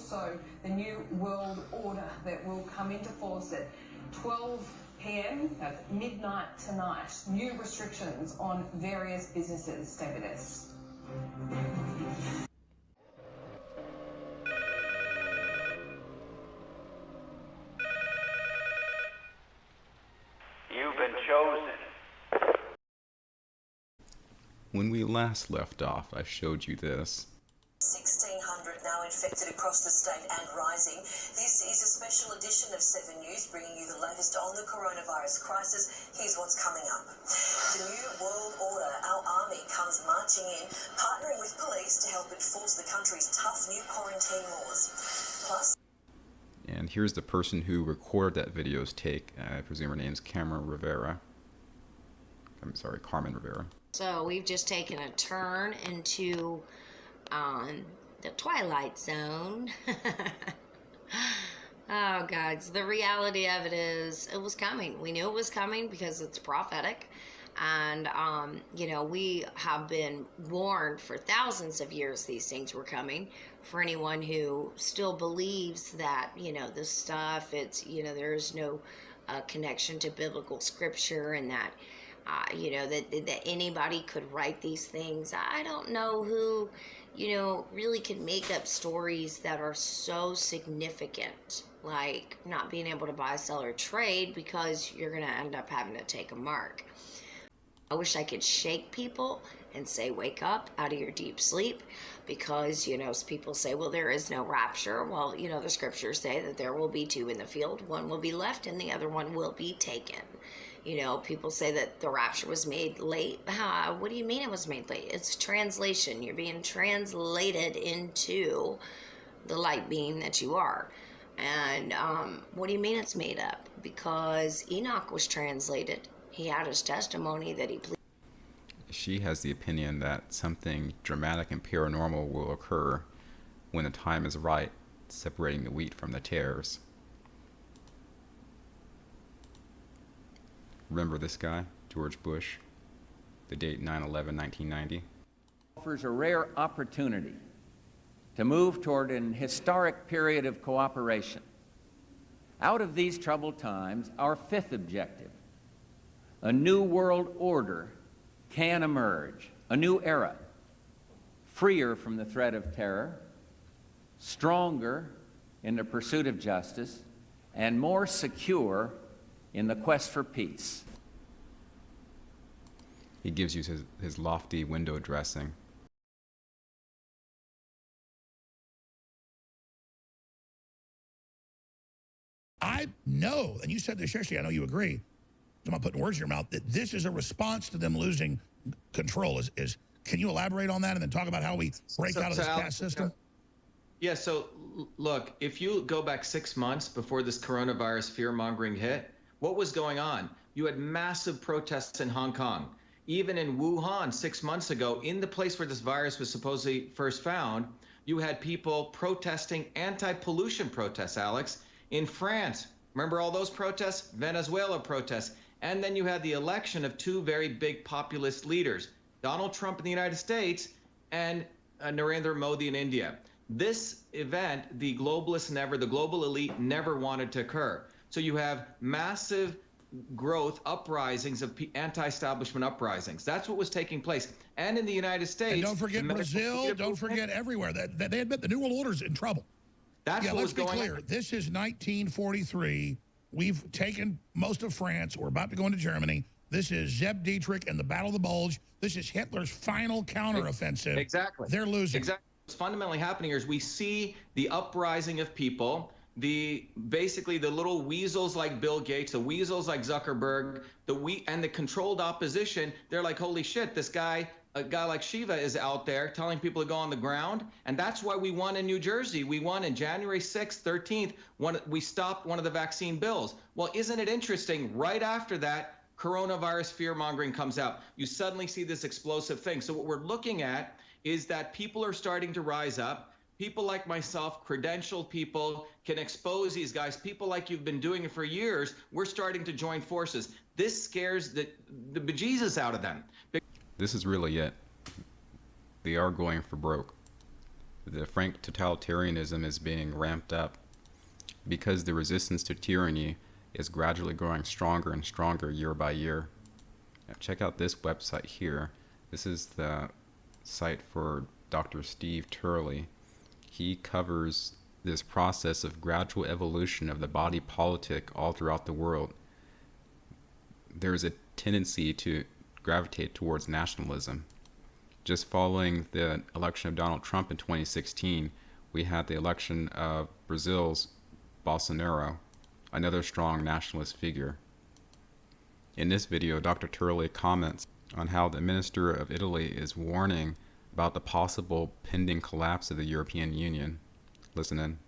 also the new world order that will come into force at 12 p.m. That's midnight tonight. New restrictions on various businesses. Stay with us. You've been chosen. When we last left off, I showed you this. 1,600 now infected across the state and rising. This is a special edition of 7 News, bringing you the latest on the coronavirus crisis. Here's what's coming up. The new world order. Our army comes marching in, partnering with police to help enforce the country's tough new quarantine laws. Plus, And here's the person who recorded that video's take. I presume her name's Carmen Rivera. So we've just taken a turn into the Twilight Zone. Oh, guys, the reality of it is it was coming. We knew it was coming because it's prophetic. And, you know, we have been warned for thousands of years these things were coming. For anyone who still believes that, you know, this stuff, it's, you know, there's no connection to biblical scripture and that, you know, that anybody could write these things. I don't know who, you know, really could make up stories that are so significant, like not being able to buy, sell, or trade because you're going to end up having to take a mark. I wish I could shake people and say, wake up out of your deep sleep, because, you know, people say, well, there is no rapture. Well, you know, the scriptures say that there will be two in the field. One will be left and the other one will be taken. You know, people say that the rapture was made late. What do you mean it was made late? It's translation. You're being translated into the light being that you are. And what do you mean it's made up? Because Enoch was translated. He had his testimony that he pleased. She has the opinion that something dramatic and paranormal will occur when the time is right, separating the wheat from the tares. Remember this guy, George Bush, the date 9/11/1990? Offers a rare opportunity to move toward an historic period of cooperation. Out of these troubled times, our fifth objective, a new world order, can emerge, a new era, freer from the threat of terror, stronger in the pursuit of justice, and more secure in the quest for peace. He gives you his lofty window dressing. I know, and you said this yesterday, I know you agree, I'm not putting words in your mouth, that this is a response to them losing control. Can you elaborate on that and then talk about how we break out of this caste system? Yeah, so look, if you go back 6 months before this coronavirus fear-mongering hit, what was going on? You had massive protests in Hong Kong. Even in Wuhan 6 months ago, in the place where this virus was supposedly first found, you had people protesting anti-pollution protests, Alex. In France, remember all those protests? Venezuela protests. And then you had the election of two very big populist leaders, Donald Trump in the United States and Narendra Modi in India. This event, the global elite never wanted to occur. So you have massive growth, uprisings of anti-establishment uprisings. That's what was taking place. And in the United States... And don't forget Brazil, don't forget everywhere. That they admit the New World Order's in trouble. That's what was going on. Let's be clear. This is 1943. We've taken most of France. We're about to go into Germany. This is Zeb Dietrich and the Battle of the Bulge. This is Hitler's final counteroffensive. Exactly. They're losing. Exactly. What's fundamentally happening here is we see the uprising of people, basically the little weasels like Bill Gates, the weasels like Zuckerberg, and the controlled opposition. They're like, holy shit, this guy, a guy like Shiva is out there telling people to go on the ground. And that's why we won in New Jersey. We won in January 6th, 13th, when we stopped one of the vaccine bills. Well, isn't it interesting? Right after that, coronavirus fear-mongering comes out. You suddenly see this explosive thing. So what we're looking at is that people are starting to rise up. People like myself, credentialed people, can expose these guys. People like you've been doing it for years, we're starting to join forces. This scares the bejesus out of them. This is really it. They are going for broke. The frank totalitarianism is being ramped up because the resistance to tyranny is gradually growing stronger and stronger year by year. Now check out this website here. This is the site for Dr. Steve Turley. He covers this process of gradual evolution of the body politic all throughout the world. There's a tendency to gravitate towards nationalism. Just following the election of Donald Trump in 2016, we had the election of Brazil's Bolsonaro, another strong nationalist figure. In this video, Dr. Turley comments on how the Minister of Italy is warning about the possible pending collapse of the European Union. Listen in.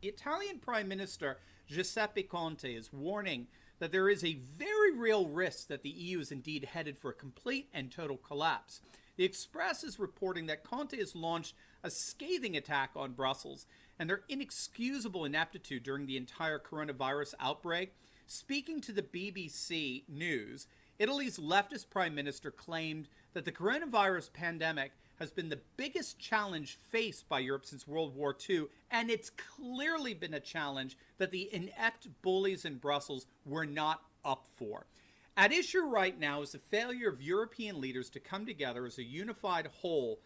The Italian Prime Minister Giuseppe Conte is warning that there is a very real risk that the EU is indeed headed for a complete and total collapse. The Express is reporting that Conte has launched a scathing attack on Brussels and their inexcusable ineptitude during the entire coronavirus outbreak. Speaking to the BBC News, Italy's leftist prime minister claimed that the coronavirus pandemic has been the biggest challenge faced by Europe since World War II, and it's clearly been a challenge that the inept bullies in Brussels were not up for. At issue right now is the failure of European leaders to come together as a unified whole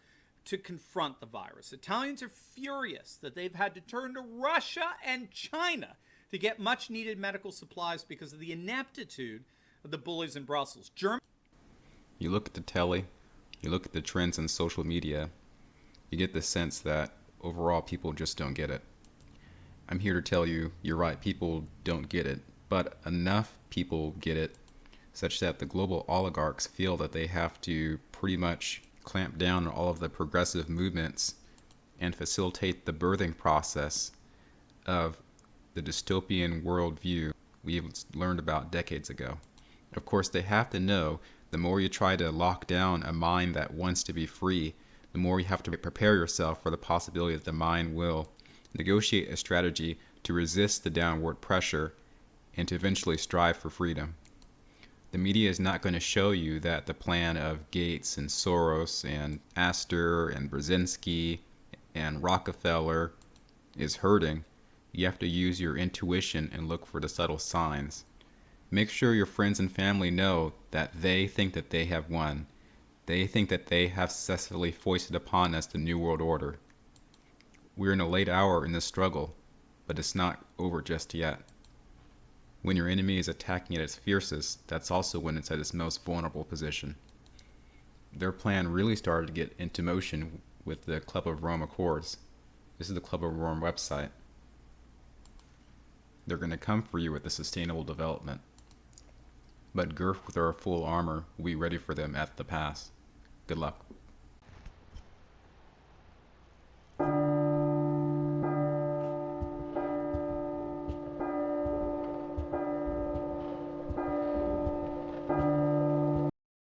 to confront the virus. Italians are furious that they've had to turn to Russia and China to get much needed medical supplies because of the ineptitude of the bullies in Brussels. You look at the telly, you look at the trends in social media, you get the sense that overall people just don't get it. I'm here to tell you, you're right, people don't get it, but enough people get it such that the global oligarchs feel that they have to pretty much clamp down on all of the progressive movements and facilitate the birthing process of the dystopian worldview we learned about decades ago. Of course, they have to know the more you try to lock down a mind that wants to be free, the more you have to prepare yourself for the possibility that the mind will negotiate a strategy to resist the downward pressure and to eventually strive for freedom. The media is not going to show you that the plan of Gates and Soros and Astor and Brzezinski and Rockefeller is hurting. You have to use your intuition and look for the subtle signs. Make sure your friends and family know that they think that they have won. They think that they have successfully foisted upon us the New World Order. We're in a late hour in this struggle, but it's not over just yet. When your enemy is attacking at its fiercest, that's also when it's at its most vulnerable position. Their plan really started to get into motion with the Club of Rome Accords. This is the Club of Rome website. They're going to come for you with the sustainable development. But girt with our full armor, we ready for them at the pass. Good luck.